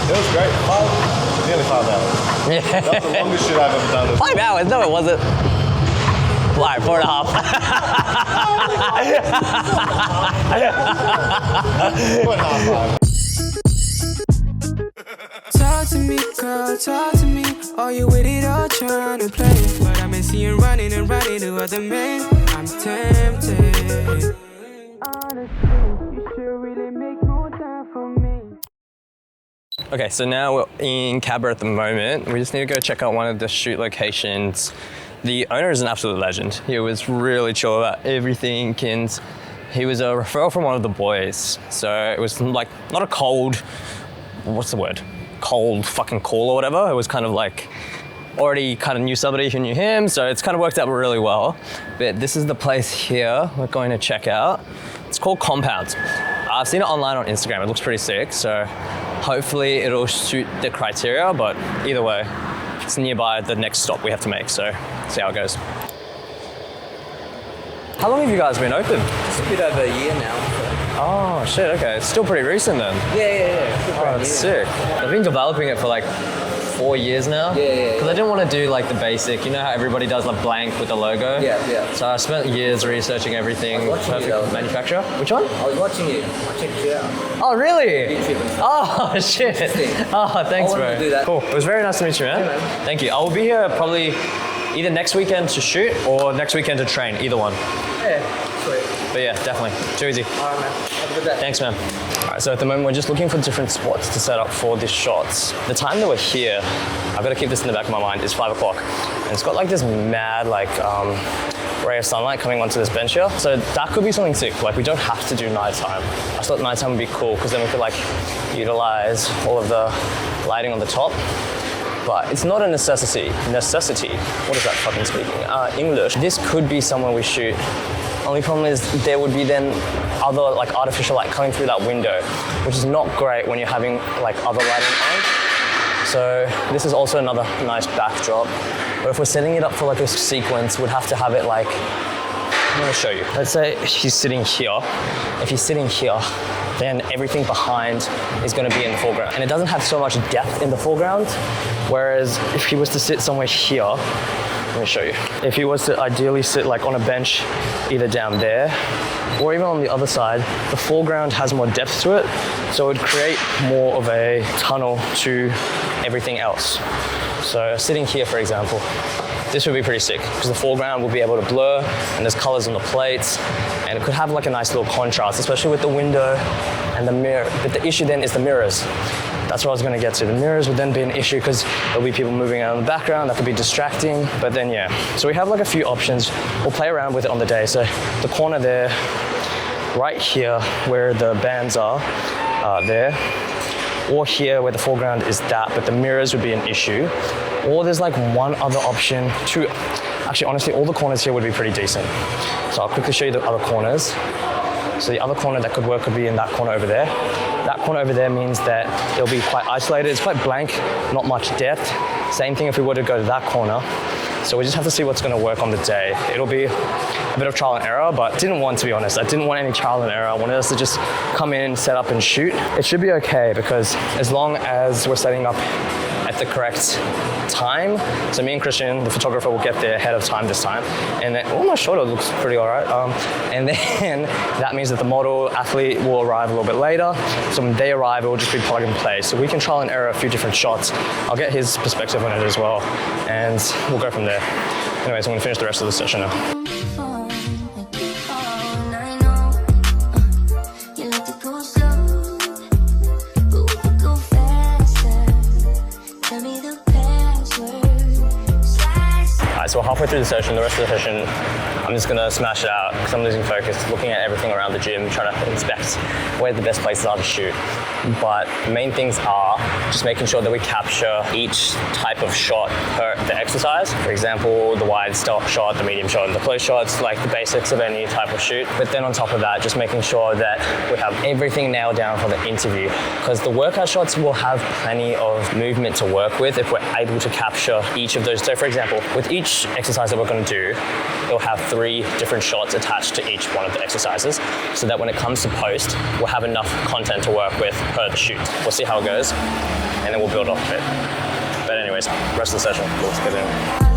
It was great. Nearly 5 hours. Yeah. That's the longest shit I've ever done. 5 hours? No, it wasn't. Like 4.5. 4.5. Talk to me, girl, talk to me. Are you with it or trying to play? But I've been seeing running and running to other men. I'm tempted. Honestly, you should really make more time for me. Okay, so now we're in Cabra at the moment. We just need to go check out one of the shoot locations. The owner is an absolute legend. He was really chill about everything, and he was a referral from one of the boys. So it was like not a cold, what's the word? Cold fucking call or whatever. It was kind of like already kind of knew somebody who knew him, so it's kind of worked out really well. But this is the place here we're going to check out. It's called Compound. I've seen it online on Instagram. It looks pretty sick, so hopefully it'll suit the criteria, but either way, it's nearby the next stop we have to make, so see how it goes. How long have you guys been open? It's a bit over a year now. Oh shit, okay. It's still pretty recent then. Yeah. Oh, that's sick. I've been developing it for like 4 years now. Yeah. Because I didn't want to do like the basic, you know how everybody does like blank with the logo? Yeah. So I spent years researching everything. I was watching Perfect you, though. manufacturer. Which one? I was watching you. I checked you out. Oh, really? YouTube and stuff. Oh, shit. Interesting. Oh, thanks, I bro. wanted to do that. Cool. It was very nice to meet you, man. Yeah, man. Thank you. I will be here probably either next weekend to shoot or next weekend to train, either one. Yeah, sweet. But yeah, definitely. Too easy. All right, man. Have a good day. Thanks, man. All right, so at the moment, we're just looking for different spots to set up for these shots. The time that we're here, I've got to keep this in the back of my mind, is 5 o'clock. And it's got like this mad ray of sunlight coming onto this bench here. So that could be something sick. Like we don't have to do nighttime. I thought nighttime would be cool because then we could like utilize all of the lighting on the top. But it's not a necessity. What is that fucking speaking? English. This could be somewhere we shoot. Only problem is there would be then other like artificial light coming through that window, which is not great when you're having like other lighting on. So this is also another nice backdrop. But if we're setting it up for like a sequence, we'd have to have it like, I'm gonna show you. Let's say he's sitting here. If he's sitting here, then everything behind is gonna be in the foreground. And it doesn't have so much depth in the foreground, whereas if he was to sit somewhere here, let me show you. If he was to ideally sit like on a bench, either down there, or even on the other side, the foreground has more depth to it, so it would create more of a tunnel to everything else. So sitting here, for example, this would be pretty sick because the foreground will be able to blur and there's colors on the plates and it could have like a nice little contrast, especially with the window and the mirror. But the issue then is the mirrors. That's what I was going to get to. The mirrors would then be an issue because there'll be people moving out in the background that could be distracting. But then yeah, so we have like a few options. We'll play around with it on the day. So the corner there, right here where the bands are, there, or here where the foreground is that, but the mirrors would be an issue. Or there's like one other option, actually honestly all the corners here would be pretty decent. So I'll quickly show you the other corners. So the other corner that could work could be in that corner over there. That corner over there means that it'll be quite isolated. It's quite blank, not much depth. Same thing if we were to go to that corner. So we just have to see what's gonna work on the day. It'll be a bit of trial and error, but I didn't want, to be honest, I didn't want any trial and error. I wanted us to just come in, set up and shoot. It should be okay because as long as we're setting up at the correct time. So me and Christian, the photographer, will get there ahead of time this time. And then, oh, my shoulder looks pretty all right. And then that means that the model athlete will arrive a little bit later. So when they arrive, it will just be plug and play. So we can trial and error a few different shots. I'll get his perspective on it as well. And we'll go from there. Anyways, I'm gonna finish the rest of the session now. So we're halfway through the session. The rest of the session, I'm just gonna smash it out because I'm losing focus, looking at everything around the gym, trying to inspect where the best places are to shoot. But the main things are just making sure that we capture each type of shot per the exercise. For example, the wide shot, the medium shot, and the close shots, like the basics of any type of shoot. But then on top of that, just making sure that we have everything nailed down for the interview, because the workout shots will have plenty of movement to work with if we're able to capture each of those. So for example, with each each exercise that we're going to do, it'll have 3 different shots attached to each one of the exercises, so that when it comes to post, we'll have enough content to work with per the shoot. We'll see how it goes, and then we'll build off of it. But anyways, rest of the session, let's get in.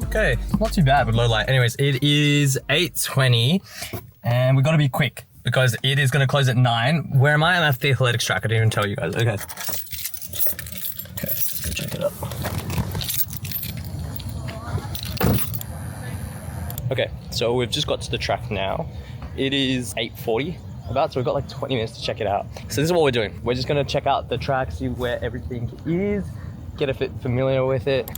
Okay, not too bad with low light. Anyways, it is 8:20 and we gotta be quick because it is gonna close at 9. Where am I? I'm at the athletics track. I didn't even tell you guys. Okay. Okay, let's go check it out. Okay, so we've just got to the track now. It is 8:40 about, so we've got like 20 minutes to check it out. So this is what we're doing. We're just gonna check out the track, see where everything is, get a bit familiar with it.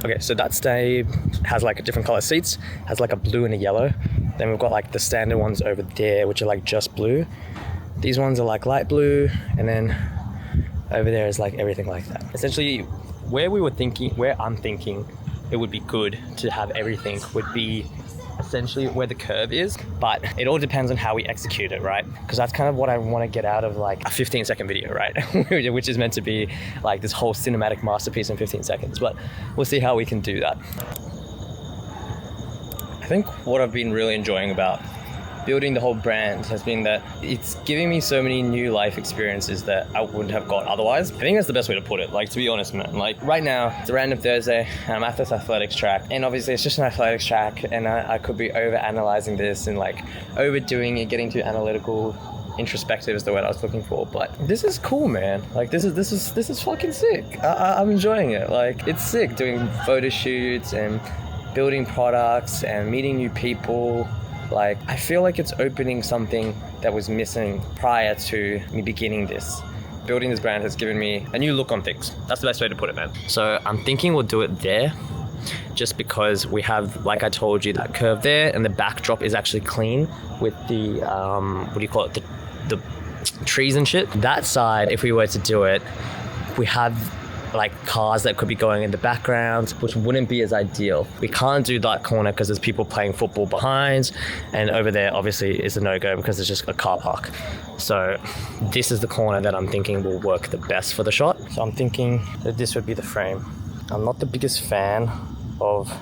Okay, so that stay has like a different color seats, has like a blue and a yellow. Then we've got like the standard ones over there, which are like just blue. These ones are like light blue, and then over there is like everything like that. Essentially, where I'm thinking it would be good to have everything would be essentially where the curve is, but it all depends on how we execute it, right? Because that's kind of what I want to get out of like a 15-second video, right? Which is meant to be like this whole cinematic masterpiece in 15 seconds, but we'll see how we can do that. I think what I've been really enjoying about building the whole brand has been that it's giving me so many new life experiences that I wouldn't have got otherwise. I think that's the best way to put it, like, to be honest, man. Like, right now, it's a random Thursday, and I'm at this athletics track, and obviously it's just an athletics track, and I could be over-analyzing this and, like, overdoing it, getting too analytical. Introspective is the word I was looking for, but this is cool, man. Like, this is fucking sick. I'm enjoying it. Like, it's sick doing photo shoots and building products and meeting new people. Like, I feel like it's opening something that was missing prior to me beginning this. Building this brand has given me a new look on things. That's the best way to put it, man. So I'm thinking we'll do it there, just because we have, like I told you, that curve there, and the backdrop is actually clean with the, what do you call it? The trees and shit. That side, if we were to do it, we have like cars that could be going in the background, which wouldn't be as ideal. We can't do that corner because there's people playing football behind, and over there obviously is a no-go because it's just a car park. So this is the corner that I'm thinking will work the best for the shot. So I'm thinking that this would be the frame. I'm not the biggest fan of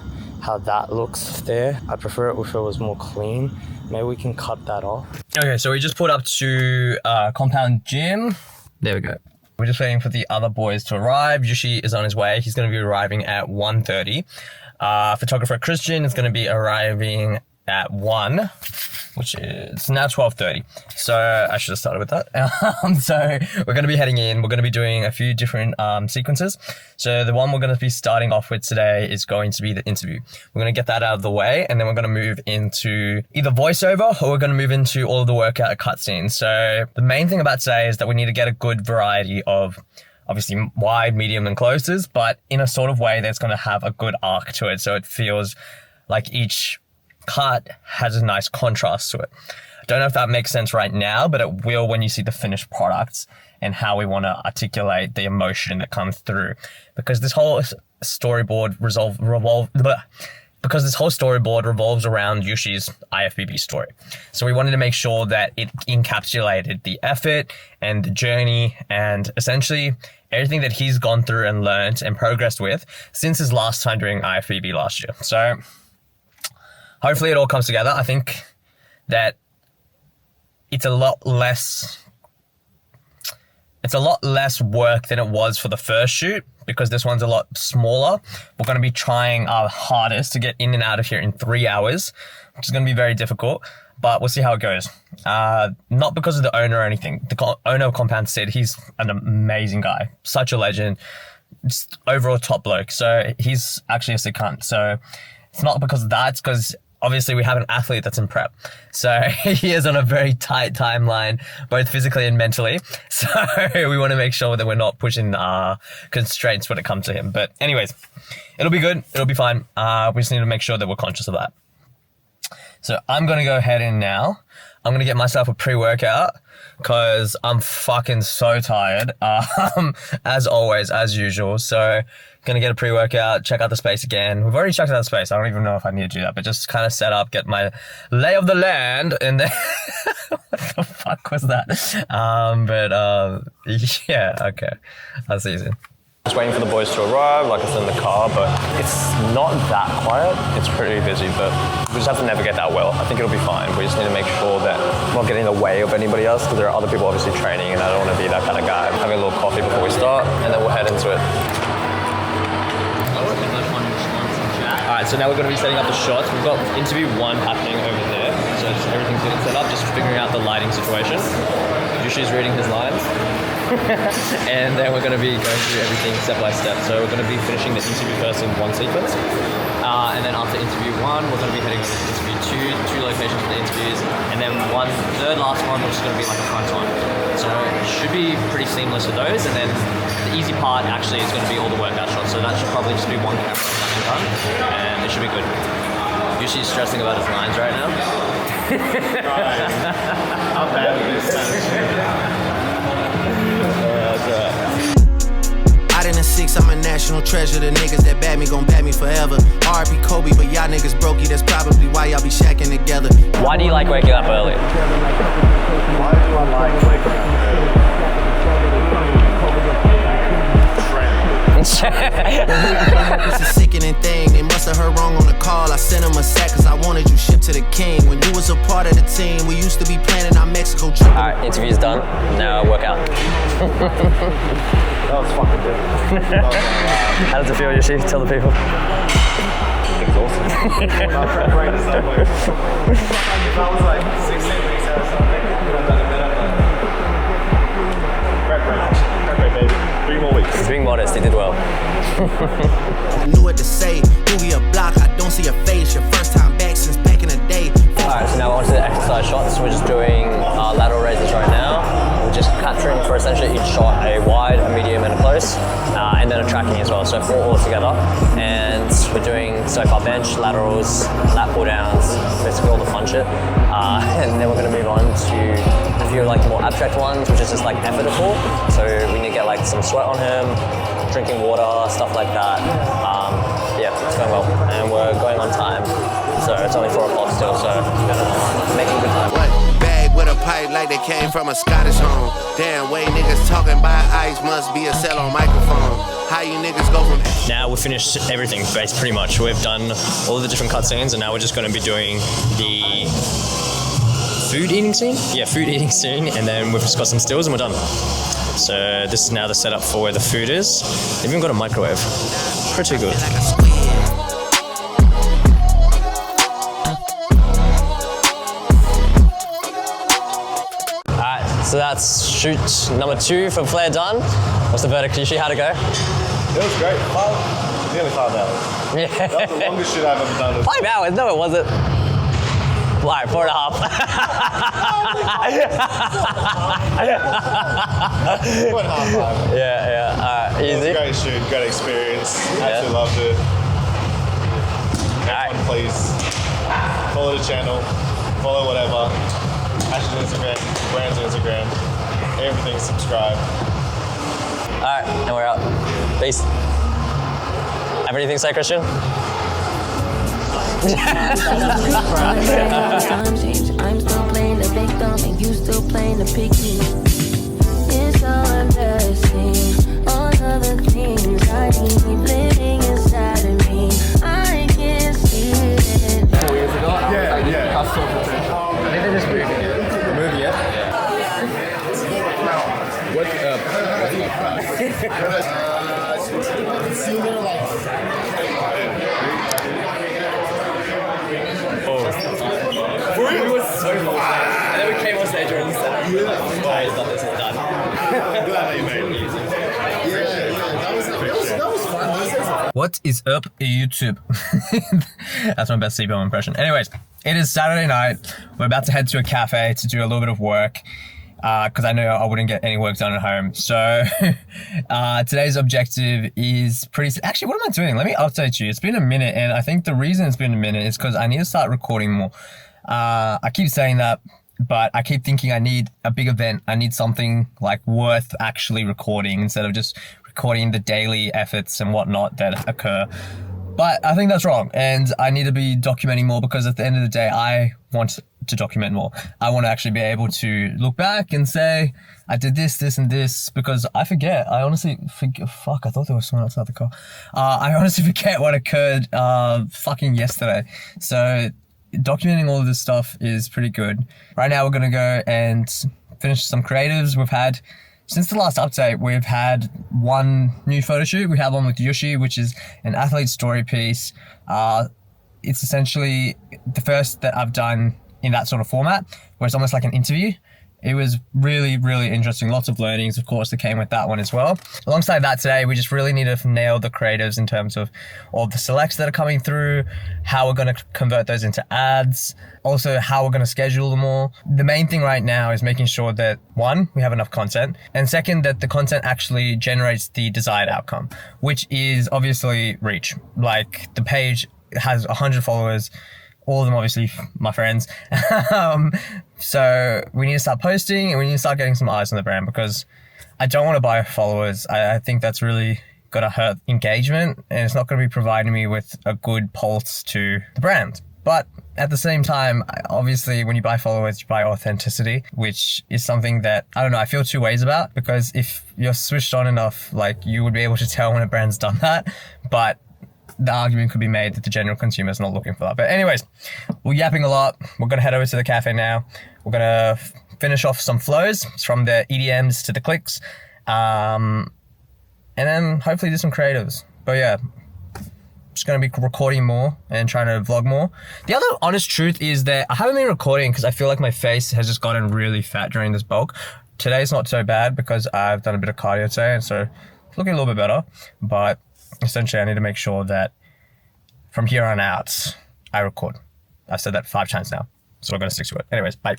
how that looks there. I prefer it if it was more clean. Maybe we can cut that off. Okay, so we just pulled up to Compound Gym. There we go. We're just waiting for the other boys to arrive. Yushi is on his way. He's going to be arriving at 1:30. Photographer Christian is going to be arriving at 1, which is now 12:30. So I should have started with that. So we're going to be heading in. We're going to be doing a few different sequences. So the one we're going to be starting off with today is going to be the interview. We're going to get that out of the way, and then we're going to move into either voiceover, or we're going to move into all of the workout cutscenes. So the main thing about today is that we need to get a good variety of, obviously, wide, medium, and closes, but in a sort of way that's going to have a good arc to it, so it feels like each cut has a nice contrast to it. I don't know if that makes sense right now, but it will when you see the finished products and how we want to articulate the emotion that comes through. Because this whole storyboard revolves around Yushi's IFBB story. So we wanted to make sure that it encapsulated the effort and the journey and essentially everything that he's gone through and learned and progressed with since his last time doing IFBB last year. So hopefully it all comes together. I think that it's a lot less work than it was for the first shoot, because this one's a lot smaller. We're going to be trying our hardest to get in and out of here in 3 hours, which is going to be very difficult, but we'll see how it goes. Not because of the owner or anything. The owner of Compound said he's an amazing guy, such a legend, just overall top bloke. So he's actually a sick cunt. So it's not because of that, it's because obviously we have an athlete that's in prep. So he is on a very tight timeline, both physically and mentally. So we want to make sure that we're not pushing constraints when it comes to him. But anyways, it'll be good. It'll be fine. We just need to make sure that we're conscious of that. So I'm going to go ahead in now. I'm gonna get myself a pre-workout because I'm fucking so tired. As always, as usual. So gonna get a pre-workout, check out the space again. We've already checked out the space. I don't even know if I need to do that, but just kind of set up, get my lay of the land, and then what the fuck was that? Yeah, okay. That's easy. Just waiting for the boys to arrive, like I said in the car, but it's not that quiet. It's pretty busy, but we just have to navigate that well. I think it'll be fine. We just need to make sure that we're not getting in the way of anybody else, because there are other people obviously training, and I don't want to be that kind of guy. Having a little coffee before we start, and then we'll head into it. Alright, so now we're going to be setting up the shots. We've got interview 1 happening over there. So everything's getting set up, just figuring out the lighting situation. Yushi's reading his lines. And then we're going to be going through everything step by step. So we're going to be finishing the interview first in one sequence. And then after interview 1, we're going to be heading over to interview 2, 2 locations for the interviews. And then third last one, which is going to be like a front on. So it should be pretty seamless with those. And then the easy part actually is going to be all the workout shots. So that should probably just be one camera done. And it should be good. Yushi's stressing about his lines right now. I'm bad at this kind of shit. Out in the 6, I'm a national treasure. The niggas that bad me gon' bad me forever. R.I.P. Kobe, but y'all niggas brokey. That's probably why y'all be shacking together. Why do you like waking up early? Why do I like waking up early? It's a sickening thing. They must have heard wrong on the call. I sent him a sack cause I wanted you shipped to the king. When you was a part of the team, we used to be planning our Mexico trip. Alright, interview's done. Now workout. That was fucking good. How does it feel, Yushi? Tell the people. Exhausting. My prep rate is somewhere. If I was like 16 weeks out or something, I would have done it better. Prep rate, baby. 3 more weeks. He's being modest, he did well. Knew what to say. Movie a block, I don't see your face. Your first time back since back in the day. Alright, so now we're on to the exercise shots. We're just doing lateral raises right now. We're just capturing for essentially each shot a wide, a medium, and a close, and then a tracking as well. So 4 all together. And we're doing so far bench, laterals, lat pull downs, basically all the fun shit. And then we're going to move on to a few like more abstract ones, which is just like effort to pull. So we need to get like some sweat on him, drinking water, stuff like that. Yeah, it's going well, and we're going on time. So it's only 4 o'clock still, so making good time. Bag with a pipe like they came from a Scottish home. Damn way niggas talking by ice must be a cell on microphone. How you niggas go from... Now we've finished everything, pretty much. We've done all the different cutscenes, and now we're just going to be doing the food eating scene? Yeah, food eating scene, and then we've just got some stills and we're done. So this is now the setup for where the food is. They've even got a microwave. Pretty good. Alright, so that's shoot number 2 for FLAIR done. What's the verdict, Yushi? How'd it go? It was great. Nearly 5 hours. Yeah. That was the longest shit I've ever done. 5 hours? No, it wasn't. Like 4.5. 4.5, 5. Yeah. Alright, It was easy. a great shoot, great experience. Yeah. Absolutely loved it. Alright. Everyone, please follow the channel, follow whatever. Ash's Instagram, Brand's Instagram, everything, subscribe. Alright, and we're out. Peace. Have anything to say, Christian? Times change. I'm still playing the victim and you still playing the picky. It's so embarrassing. All of the things I keep living inside of me. I can't see it. 4 years ago, Yeah. I saw potential. I think they just moved it. The movie, yeah? It was so fun. And then we came on stage during the setup. It's not this is done. What is up, YouTube? That's my best CBO impression. Anyways, it is Saturday night. We're about to head to a cafe to do a little bit of work because I know I wouldn't get any work done at home. So today's objective is pretty... Actually, what am I doing? Let me update you. It's been a minute, and I think the reason it's been a minute is because I need to start recording more. I keep saying that, but I keep thinking I need a big event. I need something like worth actually recording instead of just recording the daily efforts and whatnot that occur. But I think that's wrong, and I need to be documenting more, because at the end of the day, I want to document more. I want to actually be able to look back and say, I did this, this, and this, because I forget. I honestly forget. Fuck, I thought there was someone outside the car. I honestly forget what occurred fucking yesterday. So documenting all of this stuff is pretty good. Right now, we're going to go and finish some creatives. Since the last update, we've had one new photo shoot. We have one with Yushi, which is an athlete story piece. It's essentially the first that I've done in that sort of format, where it's almost like an interview. It was really, really interesting. Lots of learnings, of course, that came with that one as well. Alongside that today, we just really need to nail the creatives in terms of all the selects that are coming through, how we're going to convert those into ads, also how we're going to schedule them all. The main thing right now is making sure that, one, we have enough content, and second, that the content actually generates the desired outcome, which is obviously reach. Like, the page has 100 followers, all of them obviously my friends. So we need to start posting, and we need to start getting some eyes on the brand, because I don't want to buy followers. I think that's really going to hurt engagement, and it's not going to be providing me with a good pulse to the brand. But at the same time, obviously, when you buy followers, you buy authenticity, which is something that, I don't know, I feel two ways about, because if you're switched on enough, like, you would be able to tell when a brand's done that. But the argument could be made that the general consumer is not looking for that. But anyways, we're yapping a lot. We're going to head over to the cafe now. We're going to finish off some flows from the EDMs to the clicks. And then hopefully do some creatives. But yeah, just going to be recording more and trying to vlog more. The other honest truth is that I haven't been recording because I feel like my face has just gotten really fat during this bulk. Today's not so bad because I've done a bit of cardio today, and so it's looking a little bit better. But essentially, I need to make sure that from here on out, I record. I've said that 5 times now, so we're going to stick to it. Anyways, bye.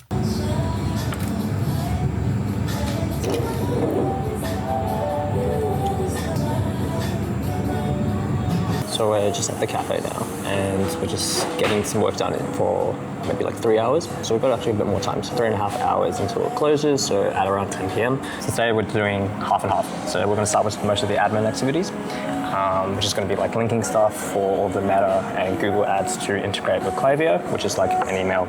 So we're just at the cafe now, and we're just getting some work done for maybe like 3 hours. So we've got actually a bit more time, so 3.5 hours until it closes, so at around 10 p.m. So today we're doing half and half. So we're going to start with most of the admin activities, which is going to be like linking stuff for all the Meta and Google ads to integrate with Klaviyo, which is like an email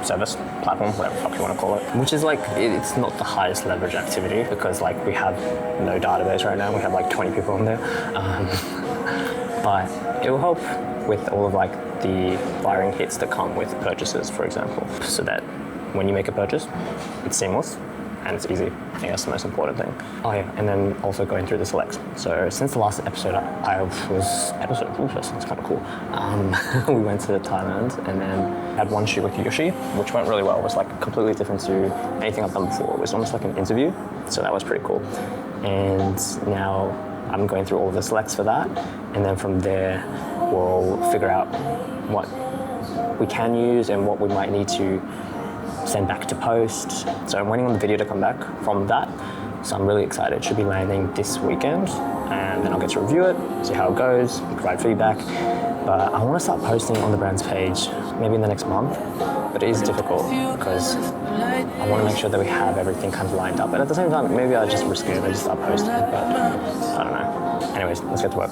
service platform, whatever the fuck you want to call it, which is like, it's not the highest leverage activity because like we have no database right now. We have like 20 people on there. But it will help with all of like the firing hits that come with purchases, for example, so that when you make a purchase, it's seamless and it's easy. I think that's the most important thing. Oh yeah, and then also going through the selects. So since the last episode, it's kind of cool. We went to Thailand and then had one shoot with Yushi, which went really well. It was like completely different to anything I've done before. It was almost like an interview, so that was pretty cool. And now I'm going through all of the selects for that, and then from there we'll figure out what we can use and what we might need to send back to post. So I'm waiting on the video to come back from that, so I'm really excited. It should be landing this weekend, and then I'll get to review it, see how it goes, provide feedback. But I want to start posting on the brand's page maybe in the next month, but it is difficult because I want to make sure that we have everything kind of lined up. But at the same time, maybe I just risk it and I just start posting, but I don't know. Anyways, let's get to work.